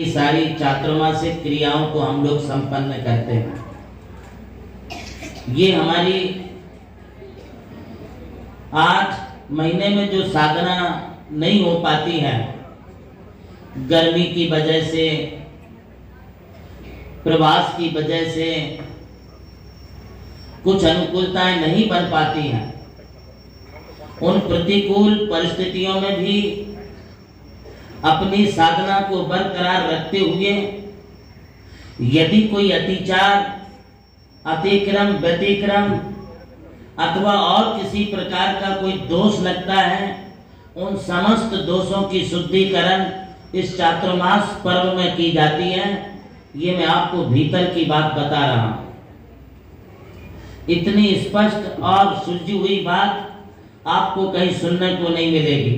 सारी चातुर्मासिक क्रियाओं को हम लोग संपन्न करते हैं। ये हमारी 8 महीने में जो साधना नहीं हो पाती है, गर्मी की वजह से, प्रवास की वजह से कुछ अनुकूलताएं नहीं बन पाती हैं, उन प्रतिकूल परिस्थितियों में भी अपनी साधना को बरकरार रखते हुए यदि कोई अतिचार, अतिक्रम, व्यतिक्रम अथवा और किसी प्रकार का कोई दोष लगता है, उन समस्त दोषों की शुद्धिकरण इस चातुर्मास पर्व में की जाती है। ये मैं आपको भीतर की बात बता रहा हूं। इतनी स्पष्ट और सुलझी हुई बात आपको कहीं सुनने को नहीं मिलेगी।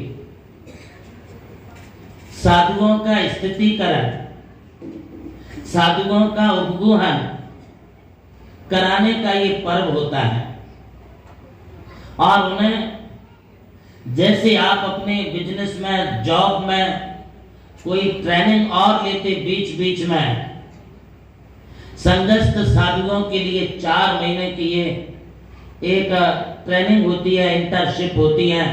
साधुओं का स्थितिकरण, साधुओं का उपगुहन कराने का ये पर्व होता है। और उन्हें जैसे आप अपने बिजनेस में, जॉब में कोई ट्रेनिंग और लेते बीच बीच में, संघस्थ साधुओं के लिए 4 महीने की ये एक ट्रेनिंग होती है, इंटर्नशिप होती है।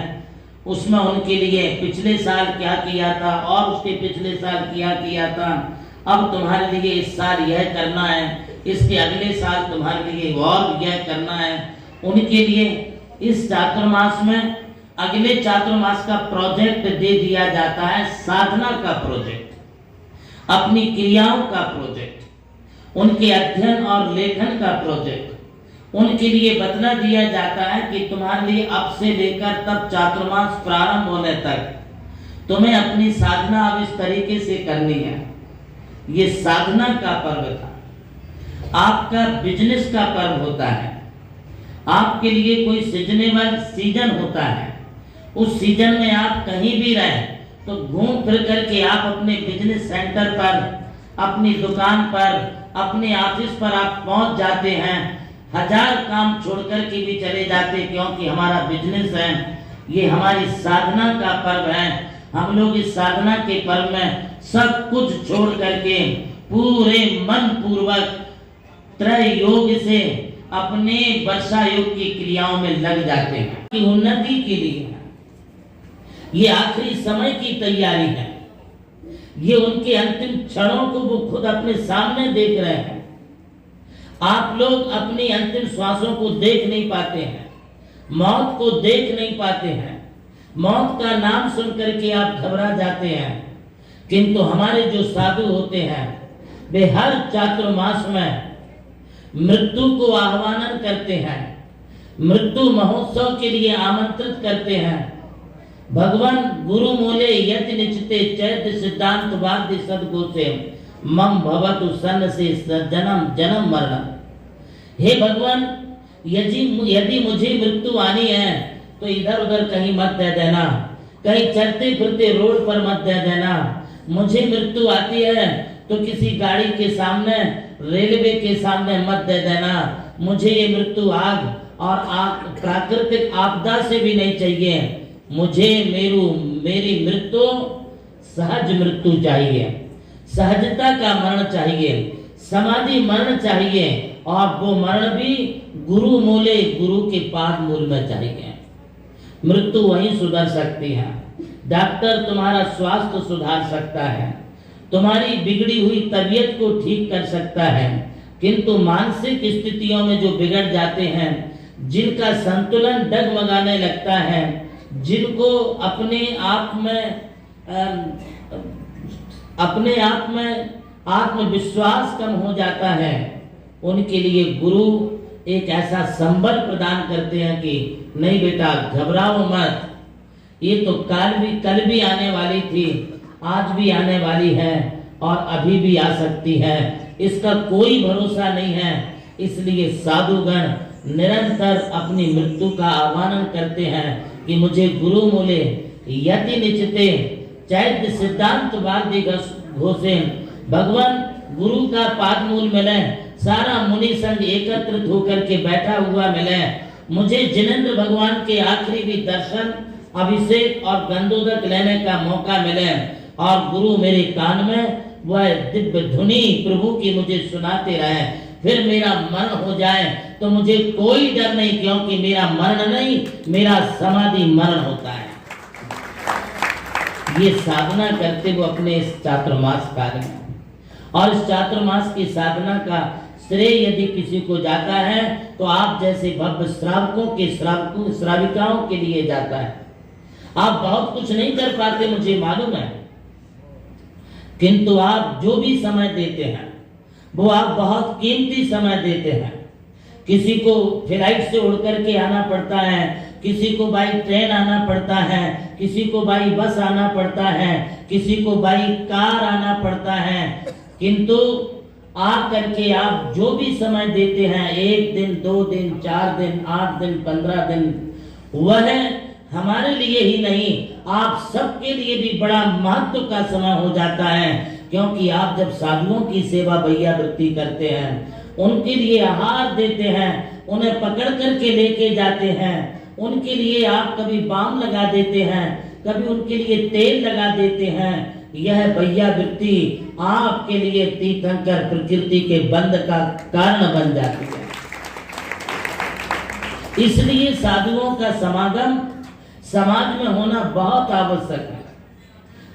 उसमें उनके लिए पिछले साल क्या किया था और उसके पिछले साल क्या किया था, अब तुम्हारे लिए इस साल यह करना है, इसके अगले साल तुम्हारे लिए और यह करना है। उनके लिए इस चातुर्मास में अगले चातुर्मास का प्रोजेक्ट दे दिया जाता है, साधना का प्रोजेक्ट, अपनी क्रियाओं का प्रोजेक्ट, उनके अध्ययन और लेखन का प्रोजेक्ट। उनके लिए बतला दिया जाता है कि तुम्हारे लिए अब से लेकर तब चातुर्मास प्रारंभ होने तक तुम्हें अपनी साधना अब इस तरीके से करनी है। ये साधना का पर्व था। आपका बिजनेस का पर्व होता है। आपके लिए कोई सीजनेबल सीजन होता है। उस सीजन में आप कहीं भी रहें तो घूम फिर करके आप अपने बिजनेस सेंटर पर, अपनी दुकान पर, अपने ऑफिस पर आप पहुंच जाते हैं। 1000 काम छोड़कर के भी चले जाते, क्योंकि हमारा बिजनेस है, ये हमारी साधना का पर्व है। हम लोग इस साधना के पर्व में सब कुछ छोड़ करके पूरे मन पूर्वक त्रय योग से अपने वर्षा योग की क्रियाओं में लग जाते हैं कि उन्नति के लिए। ये आखिरी समय की तैयारी है। ये उनके अंतिम क्षणों को वो खुद अपने सामने देख रहे हैं। आप लोग अपनी अंतिम श्वासों को देख नहीं पाते हैं, मौत को देख नहीं पाते हैं, मौत का नाम सुन करके आप घबरा जाते हैं। किंतु हमारे जो साधु होते हैं वे हर चातुर्मास में मृत्यु को आह्वान करते हैं, मृत्यु महोत्सव के लिए आमंत्रित करते हैं। भगवान गुरु मूले यति निचिते चैत्य सिद्धांत वाद्य सदगोसे मम भवतु सन से जन्म जन्म मरण। हे भगवान, यदि मुझे मृत्यु आनी है तो इधर उधर कहीं मत दे देना, कहीं चलते फिरते रोड पर मत दे देना। मुझे मृत्यु आती है तो किसी गाड़ी के सामने, रेलवे के सामने मत दे देना। मुझे ये मृत्यु आग और प्राकृतिक आपदा से भी नहीं चाहिए। मुझे मेरी मृत्यु सहज मृत्यु चाहिए, सहजता का मरण चाहिए, समाधि मरण चाहिए, और वो मरण भी गुरु मूले, गुरु के पाद मूल में चाहिए। मृत्यु वहीं सुधर सकती है। डॉक्टर तुम्हारा स्वास्थ्य सुधार सकता है, तुम्हारी बिगड़ी हुई तबीयत को ठीक कर सकता है, किंतु मानसिक स्थितियों में जो बिगड़ जाते हैं, जिनका संतुलन डगमगाने लगता है, जिनको अपने आप में आत्मविश्वास कम हो जाता है, उनके लिए गुरु एक ऐसा संबल प्रदान करते हैं कि नहीं बेटा घबराओ मत, ये तो कल भी आने वाली थी, आज भी आने वाली है और अभी भी आ सकती है, इसका कोई भरोसा नहीं है। इसलिए साधुगण निरंतर अपनी मृत्यु का आह्वान करते हैं कि मुझे गुरु मूले यति निचिते चैत्य सिद्धांत वाद्य घोषे। भगवान गुरु का पाद मूल मिले, सारा मुनि संघ एकत्रित होकर के बैठा हुआ मिले, मुझे जिनेंद्र भगवान के आखिरी भी दर्शन, अभिषेक और गंधोदक लेने का मौका मिले, और गुरु मेरे कान में वह दिव्य धुनी प्रभु की मुझे सुनाते रहे, फिर मेरा मरण हो जाए तो मुझे कोई डर नहीं, क्योंकि मेरा मरण नहीं, मेरा समाधि मरण होता है। ये साधना करते वो अपने इस चातुर्मास कार्य में, और इस चातुर्मास की साधना का श्रेय यदि किसी को जाता है तो आप जैसे भव्य श्रावकों के श्राविकाओं के लिए जाता है। आप बहुत कुछ नहीं कर पाते, मुझे मालूम है, किंतु आप जो भी समय देते हैं वो आप बहुत कीमती समय देते हैं। किसी को फ्लाइट से उड़ करके आना पड़ता है, किसी को बाई ट्रेन आना पड़ता है, किसी को बाई बस आना पड़ता है, किसी को बाई कार आना पड़ता है, किंतु आ करके आप जो भी समय देते हैं, 1 दिन, 2 दिन, 4 दिन, 8 दिन, 15 दिन, वह हमारे लिए ही नहीं, आप सबके लिए भी बड़ा महत्व का समय हो जाता है। क्योंकि आप जब साधुओं की सेवा भैया वृत्ति करते हैं, उनके लिए आहार देते हैं, उन्हें पकड़ करके लेके जाते हैं, उनके लिए आप कभी बाम लगा देते हैं, कभी उनके लिए तेल लगा देते हैं, यह भैया वृत्ति आपके लिए तीर्थंकर प्रकृति के बंध का कारण बन जाती है। इसलिए साधुओं का समागम समाज में होना बहुत आवश्यक है,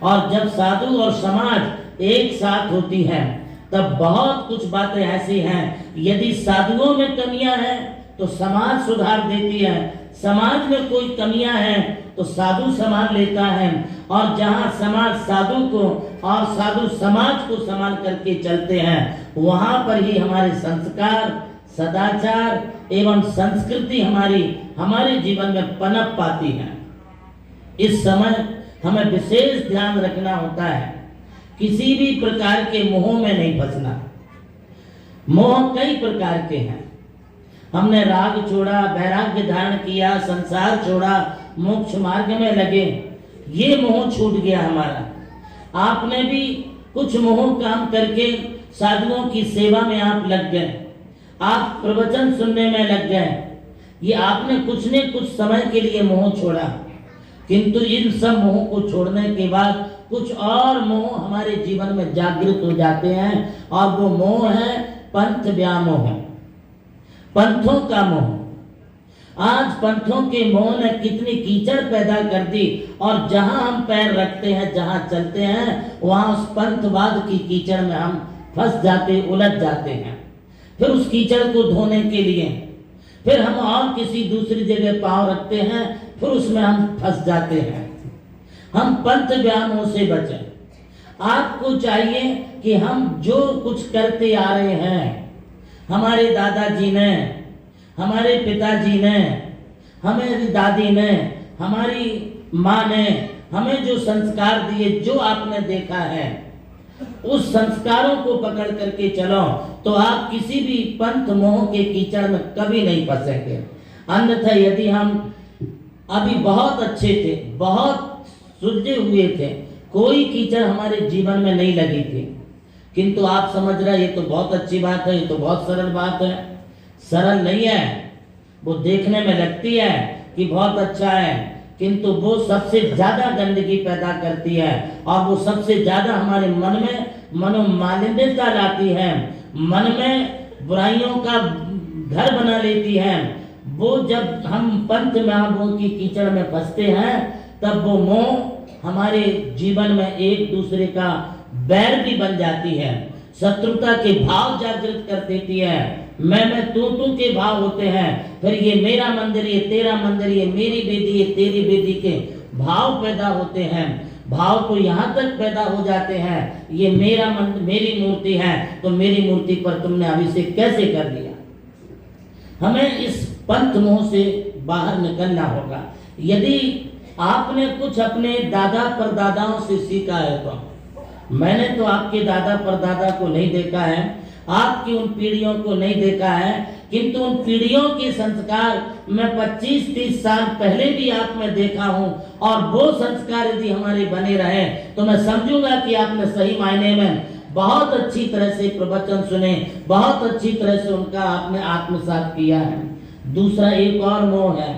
और जब साधु और समाज एक साथ होती हैं तब बहुत कुछ बातें ऐसी हैं, यदि साधुओं में कमियां हैं तो समाज सुधार देती है, समाज में कोई कमियां हैं तो साधु संभाल लेता है, और जहां समाज साधु को और साधु समाज को संभाल करके चलते हैं, वहां पर ही हमारे संस्कार, सदाचार एवं संस्कृति हमारे जीवन में पनप पाती है। इस समय हमें विशेष ध्यान रखना होता है, किसी भी प्रकार के मोह में नहीं फंसना। मोह कई प्रकार के हैं। हमने राग छोड़ा, वैराग्य धारण किया, संसार छोड़ा, मोक्ष मार्ग में लगे, ये मोह छूट गया हमारा। आपने भी कुछ मोह काम करके साधुओं की सेवा में आप लग गए, आप प्रवचन सुनने में लग गए, ये आपने कुछ न कुछ समय के लिए मोह छोड़ा, किंतु इन सब मोह को छोड़ने के बाद कुछ और मोह हमारे जीवन में जागृत हो जाते हैं, और वो मोह है पंथ व्यामोह, पंथों का मोह। आज पंथों के मोह ने कितनी कीचड़ पैदा कर दी, और जहां हम पैर रखते हैं, जहां चलते हैं, वहां उस पंथवाद की कीचड़ में हम फंस जाते, उलझ जाते हैं। फिर उस कीचड़ को धोने के लिए फिर हम और किसी दूसरी जगह पांव रखते हैं, फिर उसमें हम फंस जाते हैं। हम पंथ व्यामोह से बचें। आपको चाहिए कि हम जो कुछ करते आ रहे हैं, हमारे दादाजी ने, हमारे पिताजी ने, हमारी दादी ने, हमारी माँ ने हमें जो संस्कार दिए, जो आपने देखा है, उस संस्कारों को पकड़ करके चलो तो आप किसी भी पंथ मोह के कीचड़ में कभी नहीं फंसेंगे। अन्यथा यदि हम अभी बहुत अच्छे थे, बहुत सुलझे हुए थे, कोई कीचड़ हमारे जीवन में नहीं लगी थी, किंतु आप समझ रहे ये तो बहुत अच्छी बात है, ये तो बहुत सरल बात है। सरल नहीं है, वो देखने में लगती है कि बहुत अच्छा है, किंतु वो सबसे ज्यादा गंदगी पैदा करती है, और वो सबसे ज्यादा हमारे मन में मनोमालिन्यता लाती है, मन में बुराइयों का घर बना लेती है। वो जब हम पंथ महामोह की कीचड़ में फंसते हैं, तब वो मोह हमारे जीवन में एक दूसरे का बैर भी बन जाती है, शत्रुता के भाव जागृत कर देती है, मैं तू के भाव होते हैं, फिर ये मेरा मंदिर, ये तेरा मंदिर, ये मेरी बेदी, ये तेरी बेदी के भाव पैदा होते हैं। भाव तो यहाँ तक पैदा हो जाते हैं, ये मेरा मंदिर, मेरी मूर्ति है, तो मेरी मूर्ति पर तुमने अभिषेक कैसे कर दिया। हमें इस पंथ मोह से बाहर निकलना होगा। यदि आपने कुछ अपने दादा परदादाओं से सीखा है, तो मैंने तो आपके दादा परदादा को नहीं देखा है, आपकी उन पीढ़ियों को नहीं देखा है, किंतु उन पीढ़ियों के संस्कार मैं 25-30 साल पहले भी आप में देखा हूं, और वो संस्कार यदि हमारे बने रहे तो मैं समझूंगा कि आपने सही मायने में बहुत अच्छी तरह से प्रवचन सुने, बहुत अच्छी तरह से उनका आपने आत्मसात किया है। दूसरा एक और मोह है।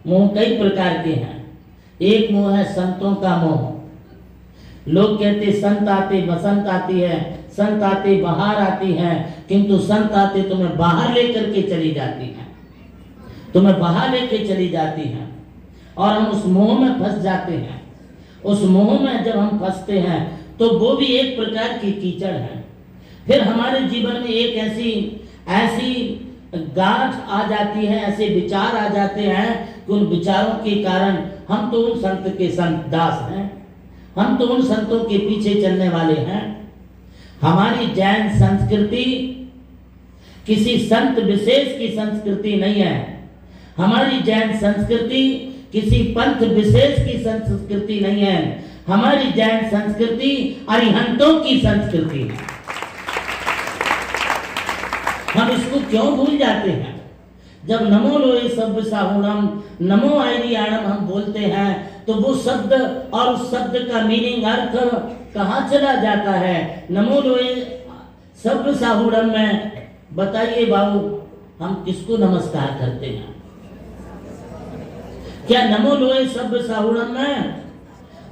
मोह कई प्रकार के हैं। एक मोह है संतों का मोह। लोग कहते संत आते बसंत आती है, संत आते बाहर आती है, किंतु संत आते तुम्हें बाहर लेकर के चली जाती है, तुम्हें बाहर लेके चली जाती है, और हम उस मोह में फंस जाते हैं। उस मोह में जब हम फंसते हैं तो वो भी एक प्रकार की कीचड़ है। फिर हमारे जीवन में एक ऐसी गांठ आ जाती है, ऐसे विचार आ जाते हैं कि उन विचारों के कारण हम तो उन संत के संत दास हैं, हम तो उन संतों के पीछे चलने वाले हैं। हमारी जैन संस्कृति किसी संत विशेष की संस्कृति नहीं है। हमारी जैन संस्कृति किसी पंथ विशेष की संस्कृति नहीं है। हमारी जैन संस्कृति अरिहंतों की संस्कृति है। हम इसको क्यों भूल जाते हैं? जब नमो लोए सब्ब साहुणम, नमो आयरियाणम हम बोलते हैं तो वो शब्द और उस शब्द का मीनिंग अर्थ कहाँ चला जाता है? नमो लोए सब्ब साहुणम में बताइए बाबू, हम किसको नमस्कार करते हैं? क्या नमो लोए सब्ब साहुणम में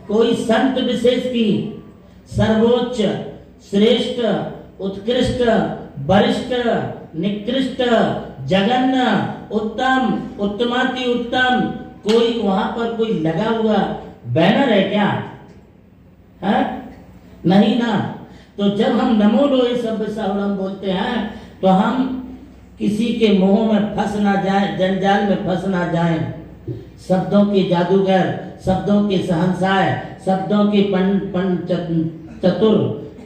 कोई संत विशेष की सर्वोच्च, श्रेष्ठ, उत्कृष्ट, वरिष्ठ, निकृष्ट, जघन्य, उत्तम, उत्तमाति उत्तम कोई वहां पर कोई लगा हुआ बैनर है क्या? है? नहीं ना। तो जब हम नमो लोए सब्ब साहुणम बोलते हैं तो हम किसी के मोह में फंस ना जाए, जंजाल में फंस ना जाए। शब्दों के जादूगर, शब्दों के शहंशाह, शब्दों के चतुर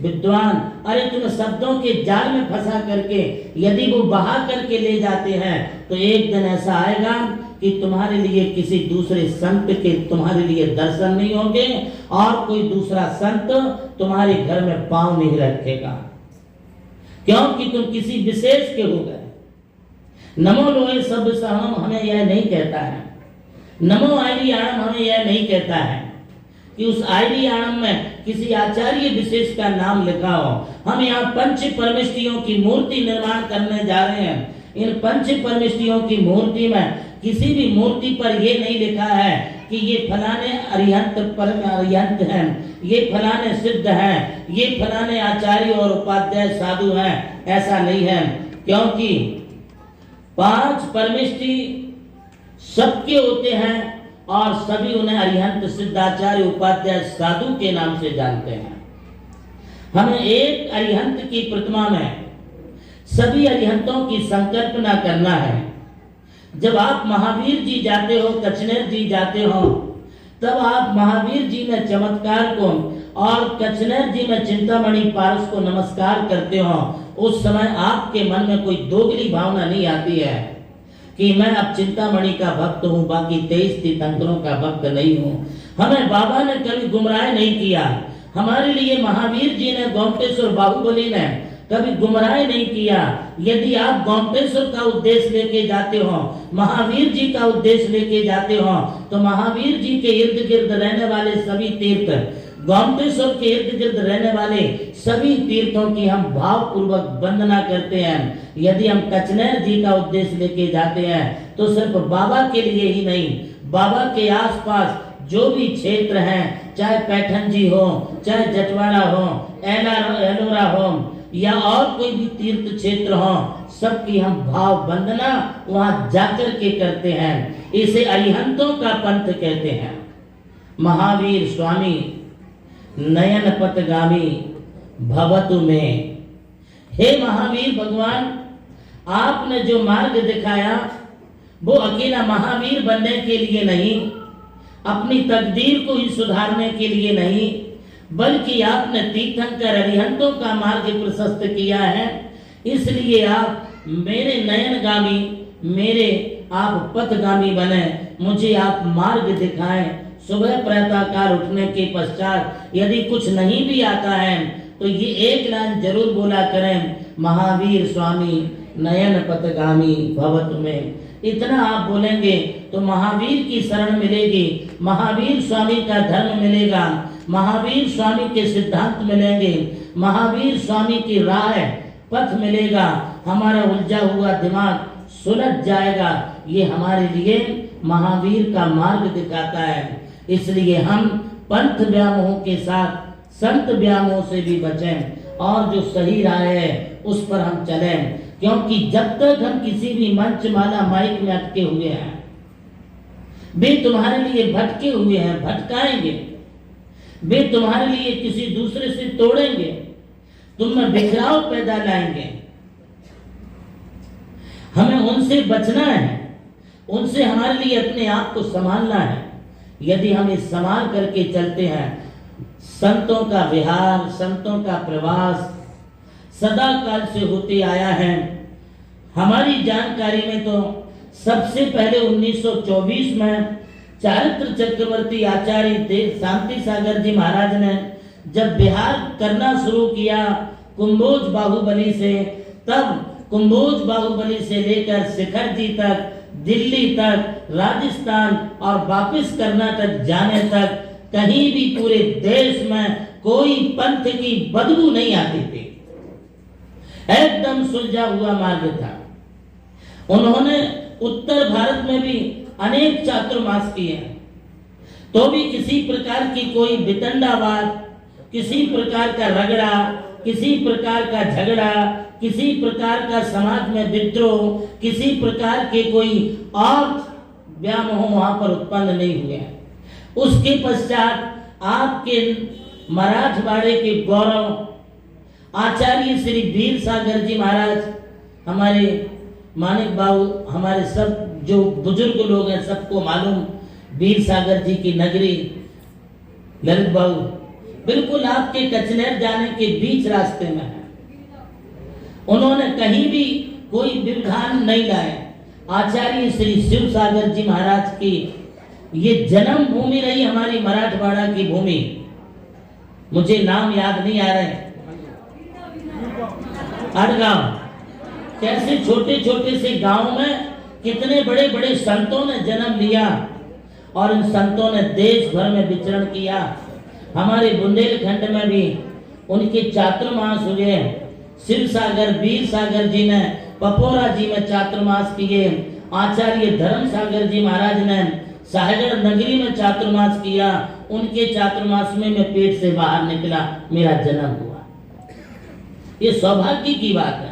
विद्वान, अरे तुम शब्दों के जाल में फंसा करके यदि वो बहा करके ले जाते हैं तो एक दिन ऐसा आएगा कि तुम्हारे लिए किसी दूसरे संत के तुम्हारे लिए दर्शन नहीं होंगे और कोई दूसरा संत तुम्हारे घर में पांव नहीं रखेगा, क्योंकि तुम किसी विशेष के हो गए। नमो लोए सब्ब साहुणम हमें यह नहीं कहता है, नमो आयरियाणम हमें यह नहीं कहता है कि उस आयरियाणम में किसी आचार्य विशेष का नाम लिखा हो। हम यहाँ पंच परमेष्टियों की मूर्ति निर्माण करने जा रहे हैं। इन पंच परमेष्टियों की मूर्ति में किसी भी मूर्ति पर ये नहीं लिखा है कि ये फलाने अरिहंत परम अरिहंत हैं, ये फलाने सिद्ध हैं, ये फलाने आचार्य और उपाध्याय साधु हैं, ऐसा नहीं है। क्योंकि पांच परमेष्टि सबके होते हैं और सभी उन्हें अरिहंत, सिद्धाचार्य, उपाध्याय, साधु के नाम से जानते हैं। हमें एक अरिहंत की प्रतिमा में सभी अरिहंतों की संकल्पना करना है। जब आप महावीर जी जाते हो, कचनेर जी जाते हो, तब आप महावीर जी में चमत्कार को और कचनेर जी में चिंतामणि पारस को नमस्कार करते हो। उस समय आपके मन में कोई दोगली भावना नहीं आती है कि मैं अब चिंतामणि का भक्त हूँ, बाकी 23 तीर्थंकरों का भक्त नहीं हूँ। हमें बाबा ने कभी गुमराह नहीं किया। हमारे लिए महावीर जी ने, गोमटेश्वर बाहुबली ने कभी गुमराह नहीं किया। यदि आप गोमटेश्वर का उद्देश्य लेके जाते हो, महावीर जी का उद्देश्य लेके जाते हो, तो महावीर जी के इर्द गिर्द रहने वाले सभी तीर्थ, गोमटेश्वर के इर्द गिर्द रहने वाले सभी तीर्थों की हम भाव पूर्वक वंदना करते हैं। यदि हम कचनेर जी का उद्देश्य लेके जाते हैं तो सिर्फ बाबा के लिए ही नहीं, बाबा के आसपास जो भी क्षेत्र हैं, चाहे पैठन जी हो, चाहे जटवाड़ा हो, एलोरा हो या और कोई भी तीर्थ क्षेत्र हो, सबकी हम भाव वंदना वहां जाकर के करते हैं। इसे अरिहंतों का पंथ कहते हैं। महावीर स्वामी नयन पथगामी भवतु में, हे महावीर भगवान, आपने जो मार्ग दिखाया वो अकेला महावीर बनने के लिए नहीं, अपनी तकदीर को ही सुधारने के लिए नहीं, बल्कि आपने तीर्थंकर अरिहंतों का मार्ग प्रशस्त किया है। इसलिए आप मेरे नयनगामी, मेरे आप पथगामी बने, मुझे आप मार्ग दिखाएं। सुबह प्रातःकाल उठने के पश्चात यदि कुछ नहीं भी आता है तो ये एक लाइन जरूर बोला करें, महावीर स्वामी नयन पथगामी भवतु में। इतना आप बोलेंगे तो महावीर की शरण मिलेगी, महावीर स्वामी का धर्म मिलेगा, महावीर स्वामी के सिद्धांत मिलेंगे, महावीर स्वामी की राह पथ मिलेगा। हमारा उलझा हुआ दिमाग सुलझ जाएगा। ये हमारे लिए महावीर का मार्ग दिखाता है। इसलिए हम पंथ व्यामोह के साथ संत व्यामोह से भी बचें और जो सही राह है उस पर हम चलें, क्योंकि जब तक हम किसी भी मंच माला माइक में अटके हुए हैं, वे तुम्हारे लिए भटके हुए हैं, भटकाएंगे, वे तुम्हारे लिए किसी दूसरे से तोड़ेंगे, तुम में बिखराव पैदा लाएंगे। हमें उनसे बचना है, उनसे हमारे लिए अपने आप को संभालना है। यदि हम इस संभाल करके चलते हैं, संतों का विहार, संतों का प्रवास सदा काल से होते आया है। हमारी जानकारी में तो सबसे पहले 1924 में चारित्र चक्रवर्ती आचार्य शांति सागर जी महाराज ने जब विहार करना शुरू किया कुंभोज बाहुबली से, तब कुंभोज बाहुबली से लेकर शिखर जी तक, दिल्ली तक, राजस्थान और वापिस कर्नाटक जाने तक कहीं भी पूरे देश में कोई पंथ की बदबू नहीं आती थी। एकदम सुलझा हुआ मार्ग था। उन्होंने उत्तर भारत में भी अनेक चातुर्मास किए, तो भी किसी प्रकार की कोई वितंडावाद, किसी प्रकार का रगड़ा, किसी प्रकार का झगड़ा, किसी प्रकार का समाज में विद्रोह, किसी प्रकार के कोई और व्यामोह वहां पर उत्पन्न नहीं हुए। उसके पश्चात आपके मराठवाड़े के गौरव आचार्य श्री वीर सागर जी महाराज, हमारे मानिक बाबू, हमारे सब जो बुजुर्ग लोग हैं सबको मालूम, वीर सागर जी की नगरी ललित बाबू बिल्कुल आपके कचनेर जाने के बीच रास्ते में है। उन्होंने कहीं भी कोई विधान नहीं लाए। आचार्य श्री शिव सागर जी महाराज की ये जन्म भूमि रही, हमारी मराठवाड़ा की भूमि। मुझे नाम याद नहीं आ रहे। अड़गांव, कैसे छोटे छोटे से गांव में कितने बड़े बड़े संतों ने जन्म लिया और इन संतों ने देश भर में विचरण किया। हमारे बुंदेलखंड में भी उनके चातुर्मास हुए। शिव सागर वीर सागर जी ने पपोरा जी में चातुर्मास किए। आचार्य धर्म सागर जी महाराज ने साहेगढ़ नगरी में चातुर्मास किया। उनके चातुर्मास में मैं पेट से बाहर निकला, मेरा जन्म हुआ। ये सौभाग्य की बात है।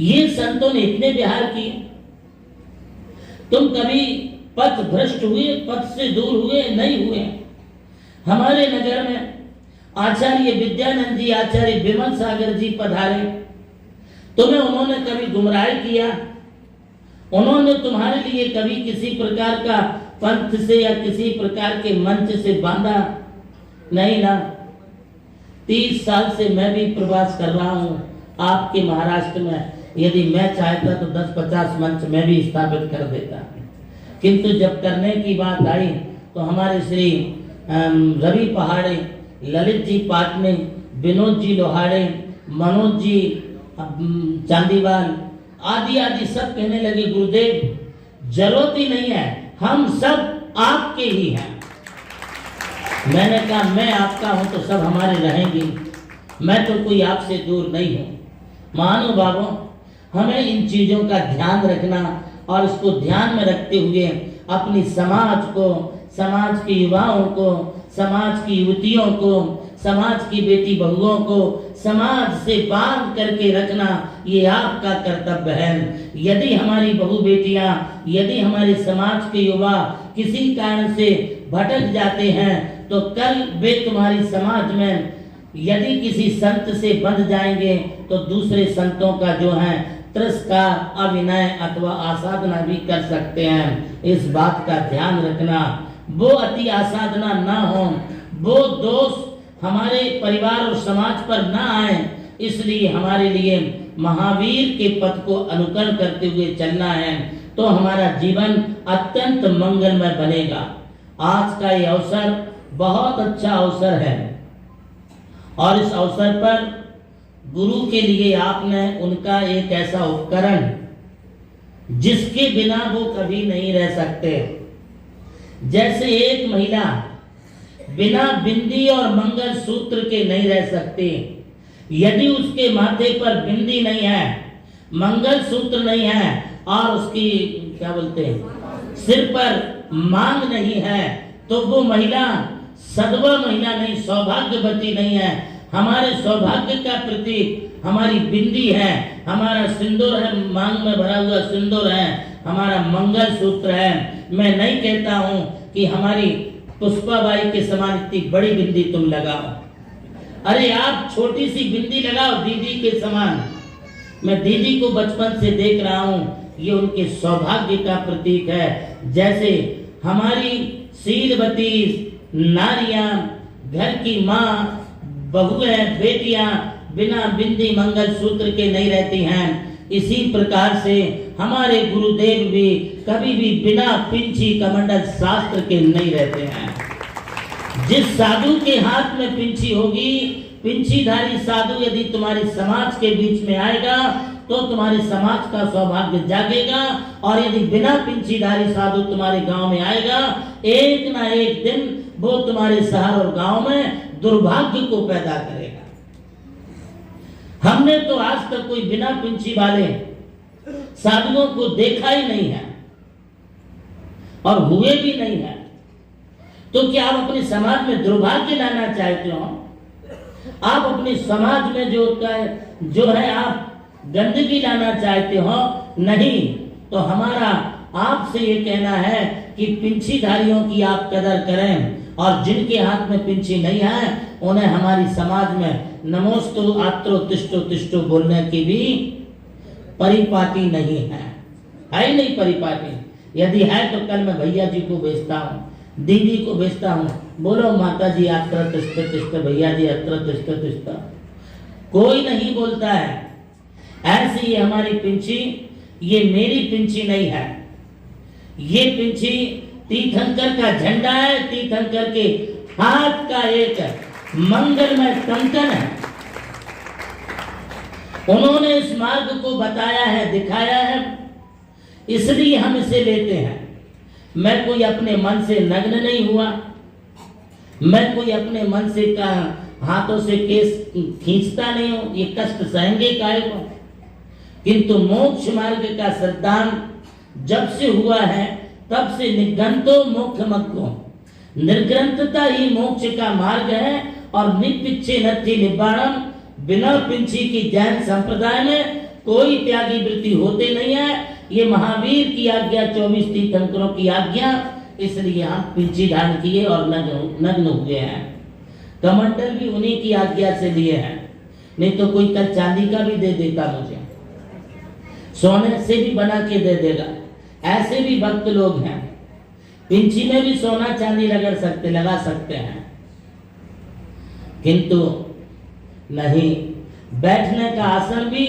ये संतों ने इतने विहार किए। तुम कभी पथ भ्रष्ट हुए, पथ से दूर हुए? नहीं हुए। हमारे नगर में आचार्य विद्यानंद जी, आचार्य विमल सागर जी पधारे। तुम्हें उन्होंने कभी गुमराह किया? उन्होंने तुम्हारे लिए कभी किसी प्रकार का पंथ से या किसी प्रकार के मंच से बांधा? नहीं ना। 30 साल से मैं भी प्रवास कर रहा हूँ आपके महाराष्ट्र में। यदि मैं चाहता तो 10-50 मंच मैं भी स्थापित कर देता, किंतु जब करने की बात आई तो हमारे श्री रवि पहाड़े, ललित जी पाटने, विनोद जी लोहाड़े, मनोज जी चांदीवाल आदि आदि सब कहने लगे गुरुदेव जरूरत ही नहीं है, हम सब आपके ही हैं। मैंने कहा मैं आपका हूं तो सब हमारे रहेंगे, मैं तो कोई आपसे दूर नहीं हूं। महानुभावों, हमें इन चीजों का ध्यान रखना और इसको ध्यान में रखते हुए अपनी समाज को, समाज के युवाओं को, समाज की युवतियों को, समाज की बेटी बहुओं को समाज से बांध करके रखना ये आपका कर्तव्य है। यदि हमारी बहु बेटियां, यदि हमारे समाज के युवा किसी कारण से भटक जाते हैं तो कल वे तुम्हारी समाज में यदि किसी संत से बंध जाएंगे तो दूसरे संतों का जो है तिरस्कार, अविनय अथवा आसाधना भी कर सकते हैं। इस बात का ध्यान रखना, वो अति आसाधना ना हो, वो दोष हमारे परिवार और समाज पर ना आए, इसलिए हमारे लिए महावीर के पथ को अनुकरण करते हुए चलना है, तो हमारा जीवन अत्यंत मंगलमय बनेगा। आज का ये अवसर बहुत अच्छा अवसर है और इस अवसर पर गुरु के लिए आपने उनका एक ऐसा उपकरण जिसके बिना वो कभी नहीं रह सकते। जैसे एक महिला बिना बिंदी और मंगल सूत्र के नहीं रह सकती, यदि उसके माथे पर बिंदी नहीं है, मंगल सूत्र नहीं है और उसकी क्या बोलते हैं सिर पर मांग नहीं है, तो वो महिला सदवा महिला नहीं, सौभाग्यवती नहीं है। हमारे सौभाग्य का प्रतीक हमारी बिंदी है, हमारा सिंदूर है, मांग में भरा हुआ सिंदूर है, हमारा मंगल सूत्र है। मैं नहीं कहता हूं कि हमारी पुष्पाबाई के समान इतनी बड़ी बिंदी तुम लगाओ, अरे आप छोटी सी बिंदी लगाओ दीदी के समान। मैं दीदी को बचपन से देख रहा हूं, ये उनके सौभाग्य का प्रतीक है। जैसे हमारी शीलवती नारियां, घर की माँ, बहुएं, बेटियां बिना बिंदी मंगल सूत्र के नहीं रहती हैं, इसी प्रकार से हमारे गुरुदेव भी कभी भी बिना पिंची कमंडल शास्त्र के नहीं रहते हैं। जिस साधु के हाथ में पिंची होगी, पिंचीधारी साधु यदि तुम्हारे समाज के बीच में आएगा तो तुम्हारे समाज का सौभाग्य जागेगा, और यदि बिना पिंचीधारी साधु तुम्हारे गांव में आएगा, एक ना एक दिन वो तुम्हारे शहर और गांव में दुर्भाग्य को पैदा करेगा। हमने तो आज तक कोई बिना पिंची वाले साधुओं को देखा ही नहीं है और हुए भी नहीं है। तो क्या आप अपने समाज में दुर्भाग्य लाना चाहते हो? आप अपने समाज में जो है आप गंदगी लाना चाहते हो? नहीं। तो हमारा आपसे ये कहना है कि पिंचीधारियों की आप कदर करें, और जिनके हाथ में पिंची नहीं है उन्हें हमारी समाज में नमोस्तु आत्रो तिष्ठो तिष्ठो बोलने की भी परिपाटी नहीं है ही नहीं परिपाटी। यदि है तो कल मैं भैया जी को भेजता हूँ, दीदी को भेजता हूँ, बोलो माता जी अत्र तिष्ठ तिष्ठ, भैया जी अत्र तिष्ठ तिष्ठ। कोई नहीं बोलता है। ऐसी ये हमारी पिंची, ये मेरी पिंची नहीं है, ये पिंची तीर्थंकर का झंडा है, तीर्थंकर के हाथ का एक मंगलमय कंकन है। उन्होंने इस मार्ग को बताया है, दिखाया है, इसलिए हम इसे लेते हैं। मैं कोई अपने मन से नग्न नहीं हुआ, मैं कोई अपने मन से का हाथों से केस खींचता नहीं हूं, ये कष्ट सहंगे काहे को। किंतु मोक्ष मार्ग का सिद्धांत जब से हुआ है तब से निगंतो मोक्ष मग्गो, निर्ग्रंथता ही मोक्ष का मार्ग है। और निपिच्छे नथि निब्बाणम, बिना पिंची की जैन संप्रदाय में कोई त्यागी वृत्ति होते नहीं है। ये महावीर की आज्ञा, 24 तीर्थंकरों की आज्ञा, इसलिए हम पिंची धारण किए और नग्न हुए हैं। कमंडल भी उन्हीं की आज्ञा से लिए हैं, नहीं तो कोई कल चांदी का भी दे देता मुझे, सोने से भी बना के दे देगा। ऐसे भी भक्त लोग हैं, पिंची में भी सोना चांदी लगा सकते हैं, किंतु नहीं। बैठने का आसन भी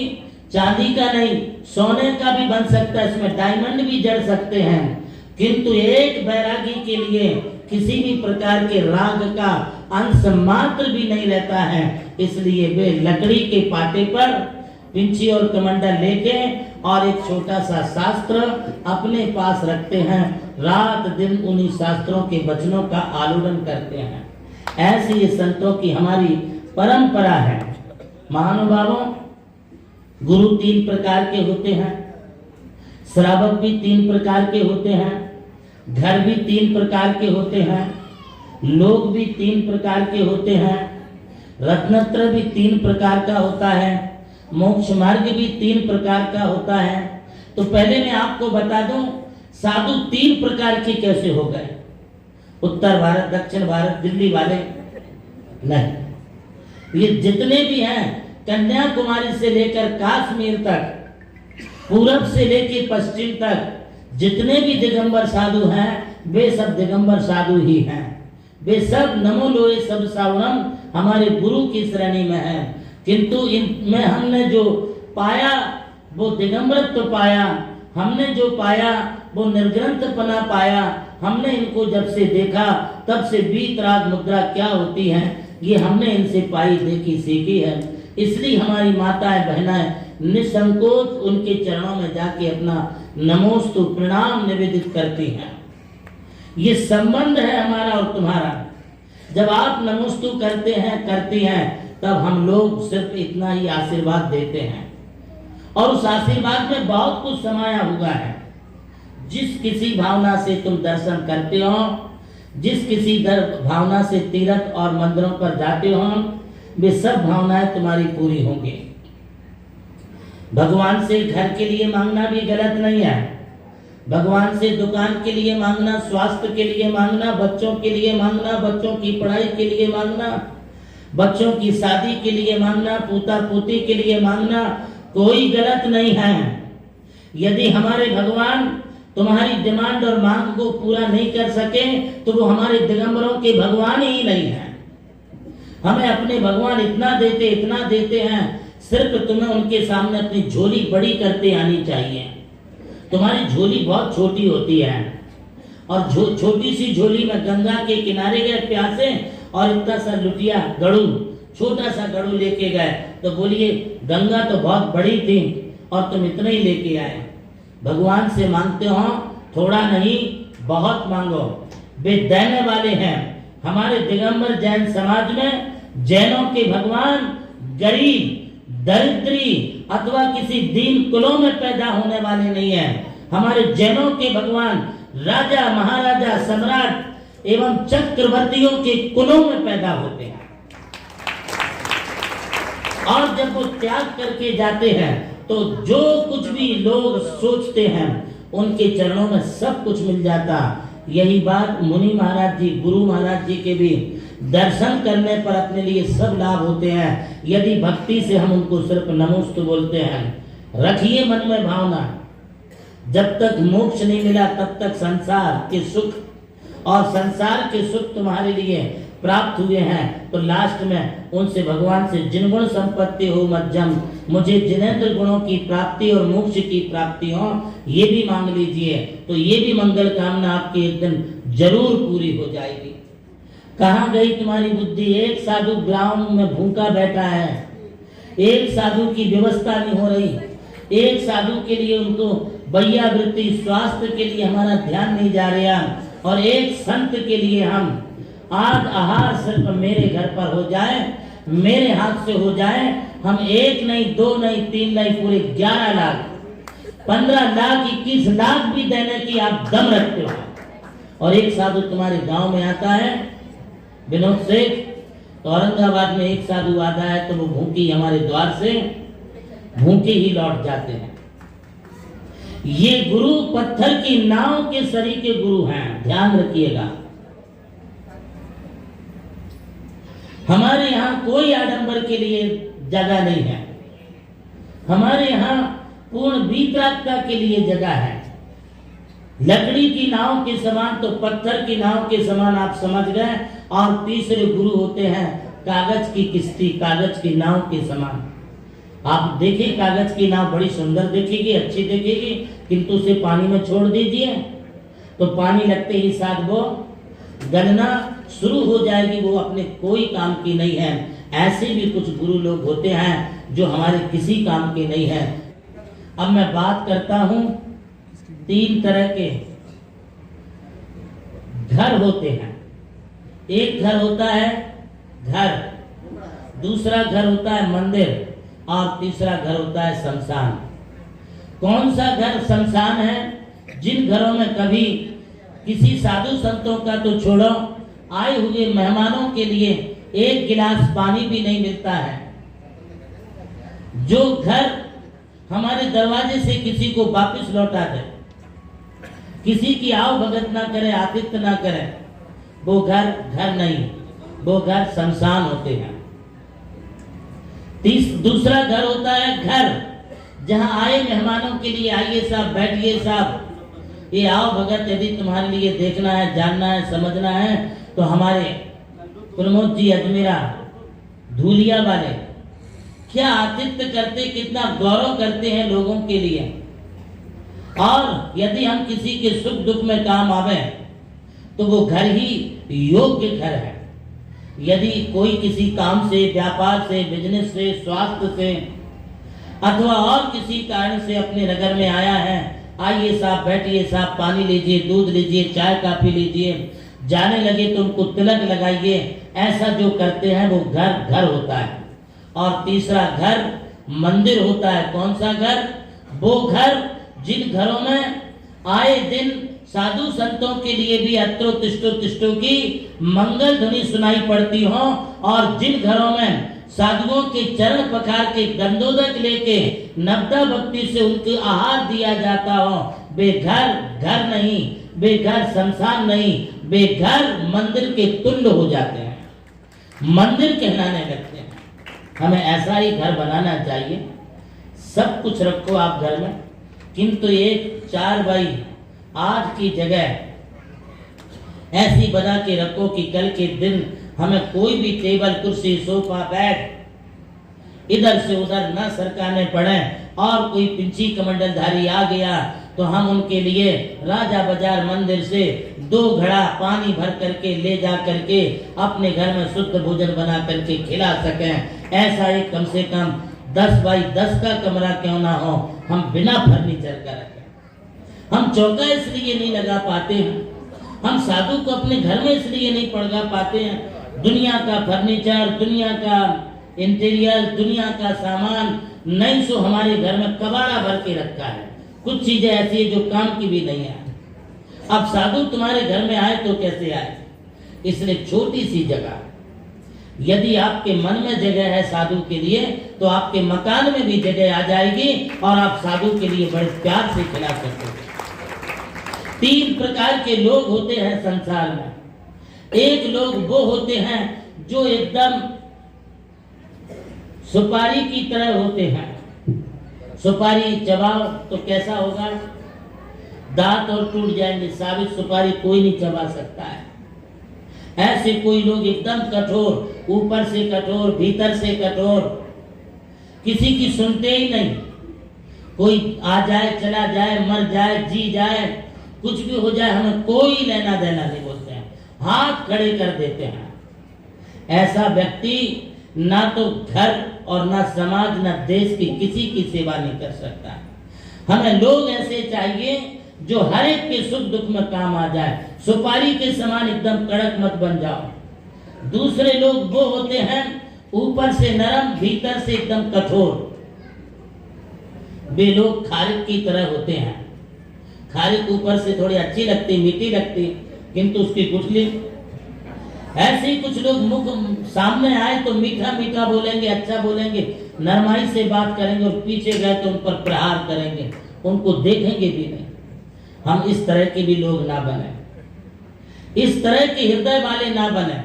चांदी का नहीं, सोने का भी बन सकता है, इसमें डायमंड भी जड़ सकते हैं। किंतु एक बैरागी के लिए किसी भी प्रकार के राग का अंश मात्र भी नहीं रहता है, इसलिए वे लकड़ी के पाटे पर पिंची और कमंडल लेके और एक छोटा सा शास्त्र अपने पास रखते हैं, रात दिन उन्हीं शास्त्रों के वचनों का आलोड़न करते हैं। ऐसी ये संतों की हमारी परंपरा है। महानुभावों, गुरु 3 प्रकार के होते हैं, श्रावक भी 3 प्रकार के होते हैं, घर भी 3 प्रकार के होते हैं, लोग भी 3 प्रकार के होते हैं, रत्नत्र भी 3 प्रकार का होता है, मोक्ष मार्ग भी 3 प्रकार का होता है। तो पहले मैं आपको बता दूं साधु 3 प्रकार के कैसे हो गए। उत्तर भारत, दक्षिण भारत, दिल्ली वाले नहीं, ये जितने भी हैं कन्याकुमारी से लेकर कश्मीर तक, पूरब से लेकर पश्चिम तक, जितने भी दिगंबर साधु हैं वे सब दिगंबर साधु ही हैं। वे सब नमो लोए सब सावरम हमारे गुरु की श्रेणी में हैं। किंतु इनमें हमने जो पाया वो दिगंबरत्व पाया, हमने जो पाया वो निर्ग्रंथपना पाया। हमने इनको जब से देखा तब से बीत रात मुद्रा क्या होती है ये हमने इनसे पाई, देखी, सीखी है। इसलिए हमारी माताएं बहनाएं निसंकोच उनके चरणों में जाके अपना नमोस्तु प्रणाम निवेदित करती हैं। ये संबंध है हमारा और तुम्हारा। जब आप नमोस्तु करते हैं, करती हैं, तब हम लोग सिर्फ इतना ही आशीर्वाद देते हैं, और उस आशीर्वाद में बहुत कुछ समाया हुआ है। जिस किसी भावना से तुम दर्शन करते हो, जिस किसी भावना से तीर्थ और मंदिरों पर जाते हो वे सब भावनाएं तुम्हारी पूरी होंगी। भगवान से घर के लिए मांगना भी गलत नहीं है। भगवान से दुकान के लिए मांगना, स्वास्थ्य के लिए मांगना, बच्चों के लिए मांगना, बच्चों की पढ़ाई के लिए मांगना, बच्चों की शादी के लिए मांगना, पोता पोती के लिए मांगना कोई गलत नहीं है। यदि हमारे भगवान तुम्हारी डिमांड और मांग को पूरा नहीं कर सके तो वो हमारे दिगंबरों के भगवान ही नहीं है। हमें अपने भगवान इतना देते हैं, सिर्फ तुम्हें उनके सामने अपनी झोली बड़ी करते आनी चाहिए। तुम्हारी झोली बहुत छोटी होती है और छोटी सी झोली में गंगा के किनारे गए प्यासे और इतना सा लुटिया गड़ू, छोटा सा गड़ू लेके गए तो बोलिए गंगा तो बहुत बड़ी थी और तुम इतना ही लेके आए। भगवान से मांगते हो थोड़ा नहीं बहुत मांगो, वे देने वाले हैं। हमारे दिगंबर जैन समाज में जैनों के भगवान गरीब, दरिद्री अथवा किसी दीन कुलों में पैदा होने वाले नहीं है। हमारे जैनों के भगवान राजा, महाराजा, सम्राट एवं चक्रवर्तियों के कुलों में पैदा होते हैं और जब वो त्याग करके जाते हैं तो जो कुछ भी लोग सोचते हैं उनके चरणों में सब कुछ मिल जाता। यही बात मुनि महाराज जी, गुरु महाराज जी के भी दर्शन करने पर अपने लिए सब लाभ होते हैं यदि भक्ति से हम उनको सिर्फ नमोस्तु बोलते हैं। रखिए मन में भावना, जब तक मोक्ष नहीं मिला तब तक संसार के सुख और संसार के सुख तुम्हारे लिए प्राप्त हुए हैं तो लास्ट में उनसे भगवान से जिन गुण संपत्ति हो मध्यम, मुझे जिनेंद्र गुणों की प्राप्ति और मोक्ष की प्राप्ति हो, ये भी मांग लीजिए तो ये भी मंगल कामना आपकी एक दिन जरूर पूरी हो जाएगी। कहाँ गई तुम्हारी बुद्धि? एक साधु ग्राउंड में भूखा बैठा है, एक साधु की व्यवस्था नहीं हो रही, एक साधु के लिए उनको बैया वृत्ति स्वास्थ्य के लिए हमारा ध्यान नहीं जा रहा और एक संत के लिए हम आज आहार सिर्फ मेरे घर पर हो जाए, मेरे हाथ से हो जाए, हम 1 नहीं 2 नहीं 3 नहीं पूरे 11 लाख 15 लाख 21 लाख भी देने की आप दम रखते हो। और एक साधु तुम्हारे गांव में आता है विनोद सेठ, तो औरंगाबाद में एक साधु आता है तो वो भूखी हमारे द्वार से भूखे ही लौट जाते हैं। ये गुरु पत्थर की नाव के सरीखे गुरु हैं, ध्यान रखिएगा। हमारे यहाँ कोई आडंबर के लिए जगह नहीं है, हमारे यहाँ पूर्ण वीतरागता के लिए जगह है। लकड़ी की नाव के समान तो पत्थर की नाव के समान आप समझ गए। और तीसरे गुरु होते हैं कागज की किश्ती, कागज की नाव के समान। आप देखिए कागज की नाव बड़ी सुंदर दिखेगी, अच्छी दिखेगी, किंतु उसे पानी में छोड़ दीजिए तो पानी लगते ही साथ वो गलना शुरू हो जाएगी, वो अपने कोई काम की नहीं है। ऐसे भी कुछ गुरु लोग होते हैं जो हमारे किसी काम के नहीं है। अब मैं बात करता हूं 3 तरह के घर होते हैं। एक घर होता है घर, दूसरा घर होता है मंदिर और तीसरा घर होता है शमशान। कौन सा घर शमशान है? जिन घरों में कभी किसी साधु संतों का तो छोड़ो, आए हुए मेहमानों के लिए 1 गिलास पानी भी नहीं मिलता है। जो घर हमारे दरवाजे से किसी को वापस लौटा दे, किसी की आओ भगत ना करे, आतिथ्य ना करे, वो घर घर नहीं, वो घर शमशान होते हैं। दूसरा घर होता है घर, जहां आए मेहमानों के लिए आइए साहब, बैठिए साहब, ये आओ भगत, यदि तुम्हारे लिए देखना है, जानना है, समझना है तो हमारे प्रमोद जी अजमेरा धूलिया वाले क्या आतिथ्य करते, कितना गौरव करते हैं लोगों के लिए। और यदि हम किसी के सुख दुख में काम आवे तो वो घर ही योग्य घर है। यदि कोई किसी काम से, व्यापार से, बिजनेस से, स्वास्थ्य से अथवा और किसी कारण से अपने नगर में आया है, आइए साहब, बैठिए साहब, पानी लीजिए, दूध लीजिए, चाय काफी लीजिए, जाने लगे तो उनको तिलक लगाइए, ऐसा जो करते हैं वो घर घर होता है। और तीसरा घर मंदिर होता है। कौन सा घर? वो घर जिन घरों में आए दिन साधु संतों के लिए भी अत्रो तिष्ठो तिष्ठो की मंगल ध्वनि सुनाई पड़ती हो, और जिन घरों में साधुओं के चरण पखार के गंधोदक लेके नवदा भक्ति से उनके आहार दिया जाता हो, बेघर घर नहीं, बेघर शमशान नहीं, बेघर मंदिर के तुल्य हो जाते हैं, मंदिर कहलाने लगते हैं। हमें ऐसा ही घर बनाना चाहिए। सब कुछ रखो आप घर में, किंतु एक 4x8 की जगह ऐसी बना के रखो कि कल के दिन हमें कोई भी टेबल कुर्सी सोफा बेड इधर से उधर न सरकाने पड़े, और कोई पिंची कमंडलधारी आ गया तो हम उनके लिए राजा बाजार मंदिर से 2 घड़ा पानी भर करके ले जा करके अपने घर में शुद्ध भोजन बना करके खिला सकें। ऐसा एक कम से कम 10x10 का कमरा क्यों ना हो, हम बिना फर्नीचर का रखें। हम चौका इसलिए नहीं लगा पाते हैं, हम साधु को अपने घर में इसलिए नहीं पड़गा पाते हैं। दुनिया का फर्नीचर, दुनिया का इंटीरियर, दुनिया का सामान नहीं सो हमारे घर में कबाड़ा भर के रखा है। कुछ चीजें ऐसी है जो काम की भी नहीं है। अब साधु तुम्हारे घर में आए तो कैसे आए? इसलिए छोटी सी जगह, यदि आपके मन में जगह है साधु के लिए, तो आपके मकान में भी जगह आ जाएगी और आप साधु के लिए बड़े प्यार से खिला सकते हैं। 3 प्रकार के लोग होते हैं संसार में। एक लोग वो होते हैं जो एकदम सुपारी की तरह होते हैं। सुपारी चबाओ तो कैसा होगा? दांत और टूट जाएंगे। साबित सुपारी कोई नहीं चबा सकता है। ऐसे कोई लोग एकदम कठोर, ऊपर से कठोर, भीतर से कठोर, किसी की सुनते ही नहीं। कोई आ जाए, चला जाए, मर जाए, जी जाए, कुछ भी हो जाए, हमें कोई लेना देना नहीं बोलते हैं, हाथ खड़े कर देते हैं। ऐसा व्यक्ति ना तो घर और ना समाज ना देश की किसी की सेवा नहीं कर सकता। हमें लोग ऐसे चाहिए जो हर एक के सुख दुख में काम आ जाए। सुपारी के समान एकदम कड़क मत बन जाओ। दूसरे लोग वो होते हैं ऊपर से नरम, भीतर से एकदम कठोर। वे लोग खारिक की तरह होते हैं। खारिक ऊपर से थोड़ी अच्छी लगती, मीठी लगती, किंतु उसकी गुठली। ऐसे ही कुछ लोग मुख सामने आए तो मीठा मीठा बोलेंगे, अच्छा बोलेंगे, नरमाई से बात करेंगे, और पीछे गए तो उन पर प्रहार करेंगे, उनको देखेंगे भी नहीं। हम इस तरह के भी लोग ना बने, इस तरह के हृदय वाले ना बने।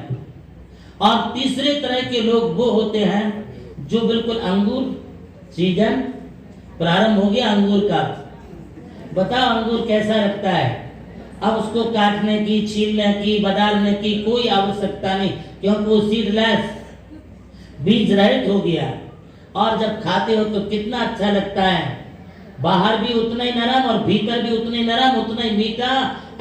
और तीसरे तरह के लोग वो होते हैं जो बिल्कुल अंगूर सीजन प्रारंभ हो गया, अंगूर का, बताओ अंगूर कैसा लगता है। अब उसको काटने की, छीलने की, बदालने की कोई आवश्यकता नहीं, क्योंकि वो सीडलेस, बीज रहित हो गया। और जब खाते हो तो कितना अच्छा लगता है, बाहर भी उतना ही नरम और भीतर भी उतना ही नरम, उतना ही मीठा।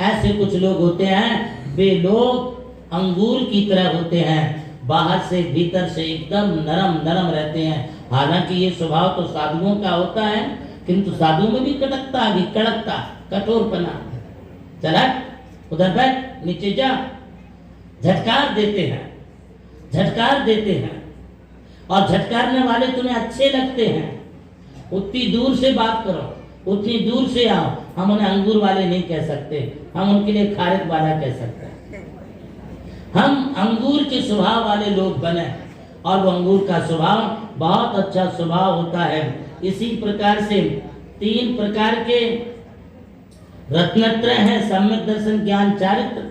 ऐसे कुछ लोग होते हैं, वे लोग अंगूर की तरह होते हैं, बाहर से भीतर से एकदम नरम नरम रहते हैं। हालांकि ये स्वभाव तो साधुओं का होता है, किंतु साधुओं में भी कड़कता आ गई, कड़कता, कठोरपना। चला उधर बैठ, नीचे जा, झटकार देते हैं, झटकार देते हैं, और झटकारने वाले तुम्हें अच्छे लगते हैं। उतनी दूर से बात करो, उतनी दूर से आओ। हम उन्हें अंगूर वाले नहीं कह सकते, हम उनके लिए खारिक वाला कह सकते हैं। हम अंगूर के स्वभाव वाले लोग बने, और वो अंगूर का स्वभाव बहुत अच्छा स्वभाव होता है। इसी प्रकार से 3 प्रकार के रत्नत्रय है, सम्यक दर्शन, ज्ञान, चारित्र।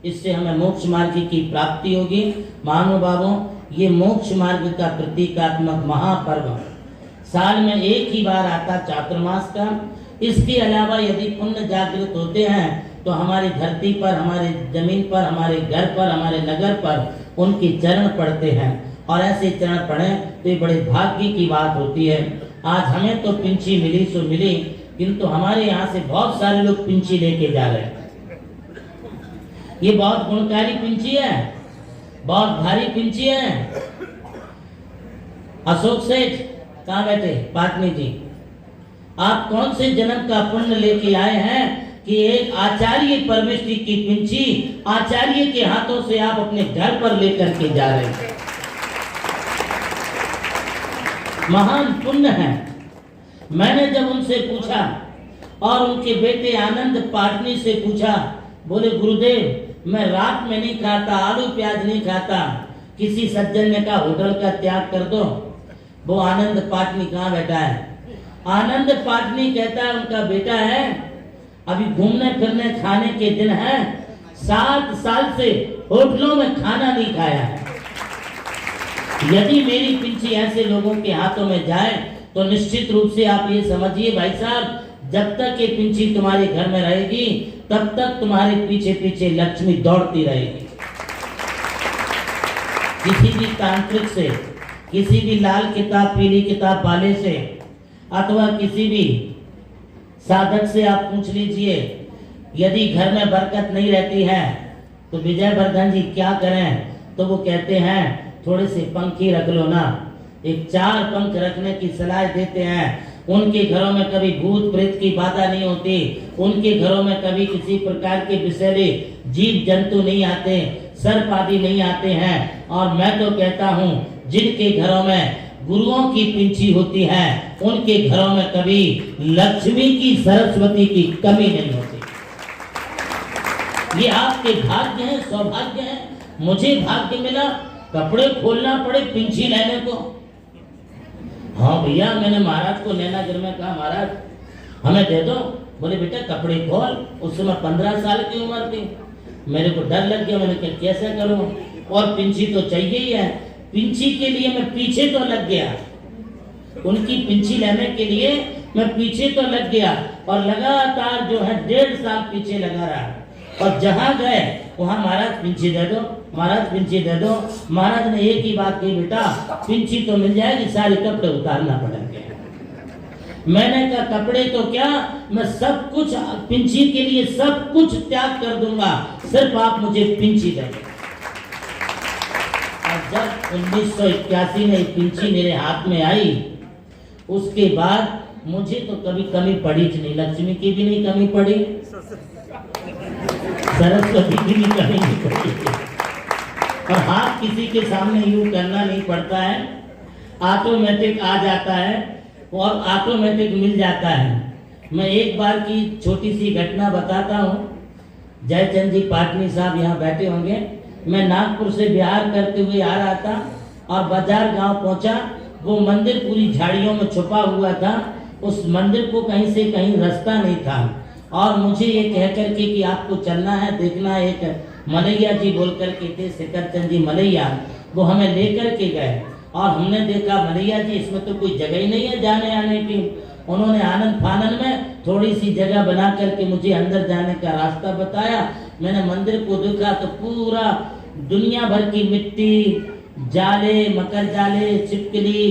इससे हमें मोक्ष मार्ग की प्राप्ति होगी। महानुभावों, ये मोक्ष मार्ग का प्रतीकात्मक महापर्व साल में एक ही बार आता, चातुर्मास का। इसके अलावा यदि पुण्य जागृत होते हैं तो हमारी धरती पर, हमारे जमीन पर, हमारे घर पर, हमारे नगर पर उनके चरण पड़ते हैं, और ऐसे चरण पड़े तो ये बड़े भाग्य की बात होती है। आज हमें तो पिंची मिली सो मिली, किंतु हमारे यहाँ से बहुत सारे लोग पिंची लेके जा रहे हैं। ये बहुत गुणकारी पिंची है, बहुत भारी पिंची है। अशोक सेठ कहाँ बैठे? पाटनी जी, आप कौन से जन्म का पुण्य लेके आए हैं कि एक आचार्य परमेश्वरी की पिंची आचार्य के हाथों से आप अपने घर पर लेकर के जा रहे हैं। महान पुण्य है। मैंने जब उनसे पूछा और उनके बेटे आनंद पाटनी से पूछा, बोले गुरुदेव मैं रात में नहीं खाता, आलू प्याज नहीं खाता। किसी सज्जन ने कहा होटल का त्याग कर दो। वो आनंद पाटनी कहाँ बैठा है? आनंद पाटनी कहता है उनका बेटा है, अभी घूमने फिरने खाने के दिन है, 7 साल से होटलों में खाना नहीं खाया है। यदि मेरी पिंची ऐसे लोगों के हाथों में जाए तो निश्चित रूप से आप ये समझिए भाई साहब, जब तक ये पिंची तुम्हारे घर में रहेगी तब तक तुम्हारे पीछे पीछे लक्ष्मी दौड़ती रहेगी। किसी भी तांत्रिक से, किसी भी लाल किताब पीली किताब वाले से अथवा किसी भी साधक से आप पूछ लीजिए, यदि घर में बरकत नहीं रहती है तो विजय वर्धन जी क्या करें? तो वो कहते हैं थोड़े से पंख ही रख लो ना, एक 4 पंख रखने की सलाह देते हैं। उनके घरों में कभी भूत प्रेत की बाधा नहीं होती, उनके घरों में कभी किसी प्रकार के विषैले जीव जंतु नहीं आते, सर्प आदि नहीं आते हैं। और मैं तो कहता हूँ जिनके घरों में गुरुओं की पिंची होती है उनके घरों में कभी लक्ष्मी की, सरस्वती की कमी नहीं होती। ये आपके भाग्य है, सौभाग्य है। मुझे भाग्य मिला कपड़े खोलना पड़े पिंची लेने को। हाँ भैया, मैंने महाराज को नैनागढ़ में कहा महाराज हमें दे दो। बोले बेटा कपड़े खोल। उस समय 15 साल की उम्र थी। मेरे को डर लग गया, मैंने कहा कैसे करूं, और पिंची तो चाहिए ही है। पिंची के लिए मैं पीछे तो लग गया, उनकी पिंची लेने के लिए मैं पीछे तो लग गया और लगातार जो है 1.5 साल पीछे लगा रहा। और जहां गए वहां महाराज पिंची दे दो, महाराज पिंची दे दो। महाराज ने एक ही बात कही, बेटा पिंची तो मिल जाएगी, सारे कपड़े उतारना पड़ेंगे। मैंने कहा कपड़े तो क्या, मैं सब कुछ पिंची के लिए सब कुछ त्याग कर दूंगा, सिर्फ आप मुझे पिंची दें। जब 1981 में पिंची मेरे हाथ में आई, उसके बाद मुझे तो कभी कमी पड़ी नहीं, लक्ष्मी की भी नहीं कमी पड़ी, सरस्वती की भी कमी नहीं पड़ी। और हाथ किसी के सामने यूं करना नहीं पड़ता है, ऑटोमेटिक आ जाता है और ऑटोमेटिक मिल जाता है। मैं एक बार की छोटी सी घटना बताता हूँ। जयचंद जी पाटनी साहब यहाँ बैठे होंगे। मैं नागपुर से बिहार करते हुए आ रहा था और बाजार गांव पहुंचा। वो मंदिर पूरी झाड़ियों में छुपा हुआ था। उस मंदिर को कहीं से कहीं रास्ता नहीं था और मुझे ये कह कर के कि आपको चलना है, देखना है। एक मलैया जी बोल कर के थे, शिखर चंद जी मलैया, वो हमें लेकर के गए और हमने देखा मलैया जी इसमें तो कोई जगह ही नहीं है जाने आने की। उन्होंने आनंद फानन में थोड़ी सी जगह बना करके मुझे अंदर जाने का रास्ता बताया। मैंने मंदिर को देखा तो पूरा दुनिया भर की मिट्टी, जाले, मकर जाले, छिपकली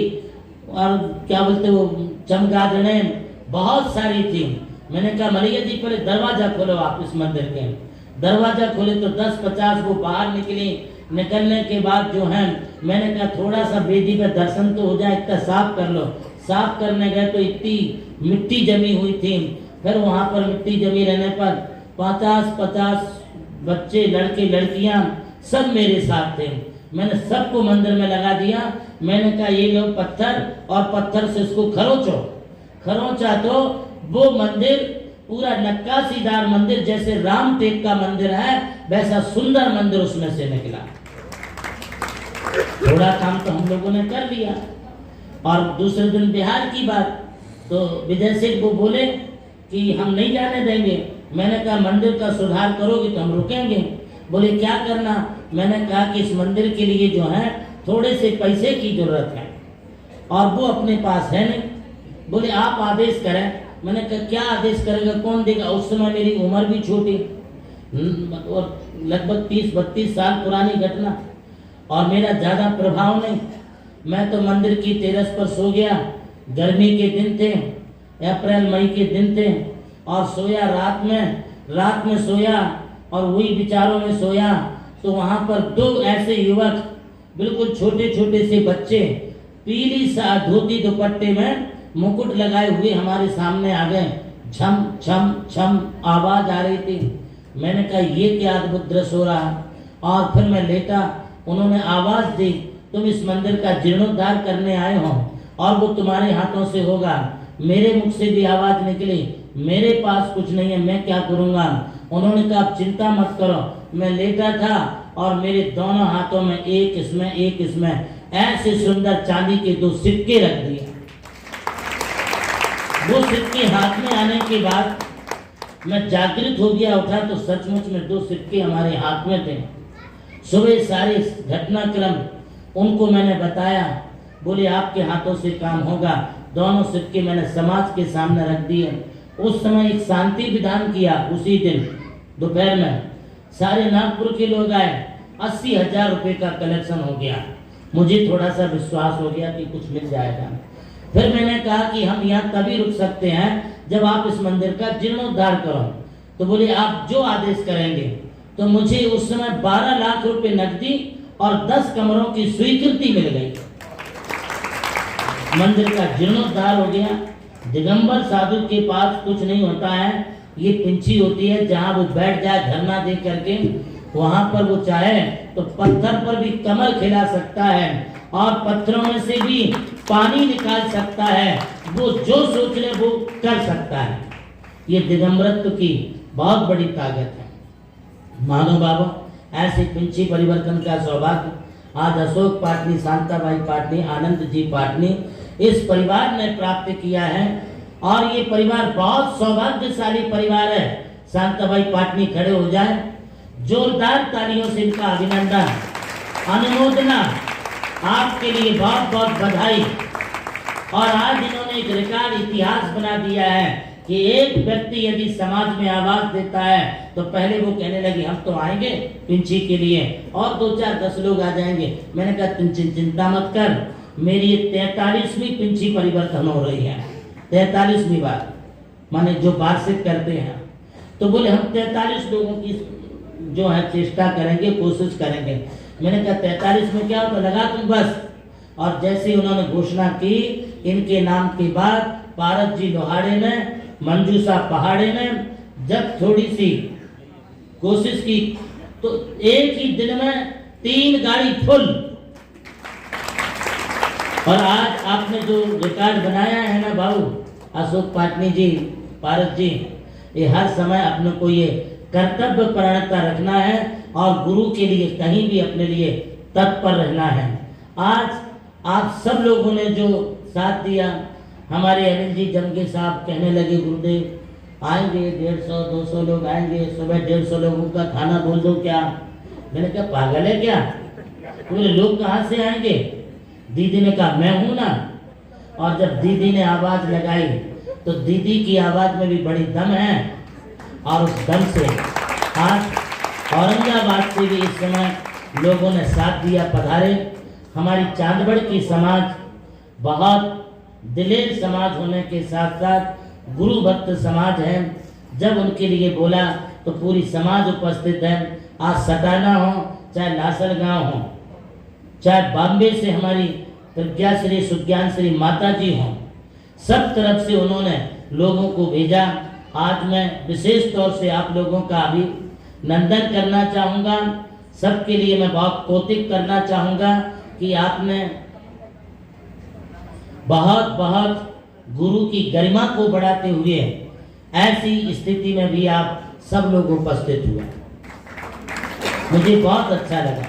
और क्या बोलते वो चमगादड़े बहुत सारी थी। मैंने कहा मलैया जी पहले दरवाजा खोलो आप इस मंदिर के। दरवाजा खोले तो 10-50 वो बाहर निकले। निकलने के बाद जो है मैंने कहा थोड़ा सा वेदी पे दर्शन तो हो जाए, इतना साफ कर लो। साफ करने गए तो इतनी मिट्टी जमी हुई थी। फिर वहाँ पर मिट्टी जमी रहने पर 50-50 बच्चे, लड़के लड़कियां सब मेरे साथ थे। मैंने सबको मंदिर में लगा दिया। मैंने कहा ये लो पत्थर और पत्थर से इसको खरोचो। खरोचा तो वो मंदिर पूरा नक्काशीदार मंदिर, जैसे राम टेक का मंदिर है वैसा सुंदर मंदिर उसमें से निकला। थोड़ा काम तो हम लोगों ने कर लिया। और दूसरे दिन बिहार की बात, तो विजय सिंह को बोले कि हम नहीं जाने देंगे। मैंने कहा मंदिर का सुधार करोगे तो हम रुकेंगे। बोले क्या करना? मैंने कहा कि इस मंदिर के लिए जो है थोड़े से पैसे की जरूरत है और वो अपने पास है नहीं। बोले आप आदेश करें। मैंने कहा क्या आदेश करेगा, कौन देगा? उस समय मेरी उम्र भी छोटी और लगभग 30-32 साल पुरानी घटना और मेरा ज्यादा प्रभाव नहीं। मैं तो मंदिर की टेरेस पर सो गया। गर्मी के दिन थे, अप्रैल मई के दिन थे और सोया रात में सोया और वही विचारों में सोया तो वहां पर 2 ऐसे युवक, बिल्कुल छोटे छोटे से बच्चे, पीली सा धोती दुपट्टे में मुकुट लगाए हुए हमारे सामने आ गए। छम छम छम आवाज आ रही थी। मैंने कहा ये क्या अद्भुत दृश्य हो रहा। और फिर मैं लेटा। उन्होंने आवाज दी, तुम इस मंदिर का जीर्णोद्धार करने आए हो और वो तुम्हारे हाथों से होगा। मेरे मुख से भी आवाज निकली, मेरे पास कुछ नहीं है, मैं क्या करूँगा। उन्होंने कहा आप चिंता मत करो। मैं लेटा था और मेरे दोनों हाथों में एक इसमें ऐसे सुंदर चांदी के 2 सिक्के रख दिए। वो सिक्के हाथ में आने के बाद मैं जागृत हो गया, उठा तो सचमुच में 2 सिक्के हमारे हाथ में थे। सुबह सारे घटनाक्रम उनको मैंने बताया, बोले आपके हाथों से काम होगा। दोनों सिक्के मैंने समाज के सामने रख दिए। उस समय एक शांति विधान किया। उसी दिन दोपहर में सारे नागपुर के लोग आए, 80,000 रुपये का कलेक्शन हो गया। मुझे थोड़ा सा विश्वास हो गया कि कुछ मिल जाएगा। फिर मैंने कहा कि हम यहाँ तभी रुक सकते हैं जब आप इस मंदिर का जीर्णोद्धार करो। तो बोले आप जो आदेश करेंगे। तो मुझे उस समय 12 लाख रुपए नकदी और 10 कमरों की स्वीकृति मिल गई। मंदिर का जीर्णोद्धार हो गया। दिगंबर साधु के पास कुछ नहीं होता है, ये पिंची होती है जहाँ वो बैठ जाए धरना दे करके, वहां पर वो चाहे तो पत्थर पर भी कमल खिला सकता है और पत्थरों में से भी पानी निकाल सकता है। वो जो सोच ले वो कर सकता है। ये दिगंबरत्व की बहुत बड़ी ताकत है। मानो बाबा, ऐसे पिंची परिवर्तन का सौभाग्य आज अशोक पाटनी, शांताबाई पाटनी, आनंद जी पाटनी इस परिवार ने प्राप्त किया है। और ये परिवार बहुत सौभाग्यशाली परिवार है। शांताबाई पाटनी खड़े हो जाए, जोरदार तालियों से इनका अभिनंदन, अनुमोदना, आपके लिए बहुत बहुत बधाई। और आज इन्होंने एक रिकॉर्ड इतिहास बना दिया है कि एक व्यक्ति यदि समाज में आवाज देता है तो पहले वो कहने लगे हम तो आएंगे पिंची के लिए, और 2-4-10 लोग आ जाएंगे। मैंने कहा तुम चिंता मत कर, मेरी 43वीं पिंची परिवर्तन हो रही है। 43वीं बार, माने जो वार्षिक करते हैं। तो बोले हम 43 लोगों की जो है चेष्टा करेंगे, कोशिश करेंगे। मैंने कहा 43 में क्या होता, लगा तुम बस। और जैसे उन्होंने घोषणा की, इनके नाम के बाद पारस जी लोहाड़े ने, मंजूषा पहाड़े ने जब थोड़ी सी कोशिश की तो एक ही दिन में 3 गाड़ी फुल। और आज आपने जो रिकॉर्ड बनाया है ना भाऊ अशोक पाटनी जी, पारस जी, ये हर समय अपने को ये कर्तव्य परायणता रखना है और गुरु के लिए कहीं भी अपने लिए तत्पर रहना है। आज आप सब लोगों ने जो साथ दिया, हमारे अनिल जी जमगे साहब कहने लगे गुरुदेव आएंगे 150-200 लोग आएंगे, सुबह 150 लोगों का खाना बोल दो क्या। मैंने कहा पागल है क्या, पूरे लोग कहाँ से आएंगे। दीदी ने कहा मैं हूं ना। और जब दीदी ने आवाज लगाई तो दीदी की आवाज में भी बड़ी दम है। और उस दम से आज औरंगाबाद से भी इस समय लोगों ने साथ दिया, पधारे। हमारी चांदबड़ की समाज बहुत दिलेर समाज होने के साथ साथ गुरु भक्त समाज है। जब उनके लिए बोला तो पूरी समाज उपस्थित है। आज सटाना हो, चाहे लासलगांव हो, चाहे बॉम्बे से हमारी प्रज्ञाश्री सुज्ञानश्री माता जी हों, सब तरफ से उन्होंने लोगों को भेजा। आज मैं विशेष तौर से आप लोगों का अभिनंदन करना चाहूँगा। सबके लिए मैं बहुत कौतुक करना चाहूँगा कि आपने बहुत बहुत गुरु की गरिमा को बढ़ाते हुए ऐसी स्थिति में भी आप सब लोग उपस्थित हुए, मुझे बहुत अच्छा लगा।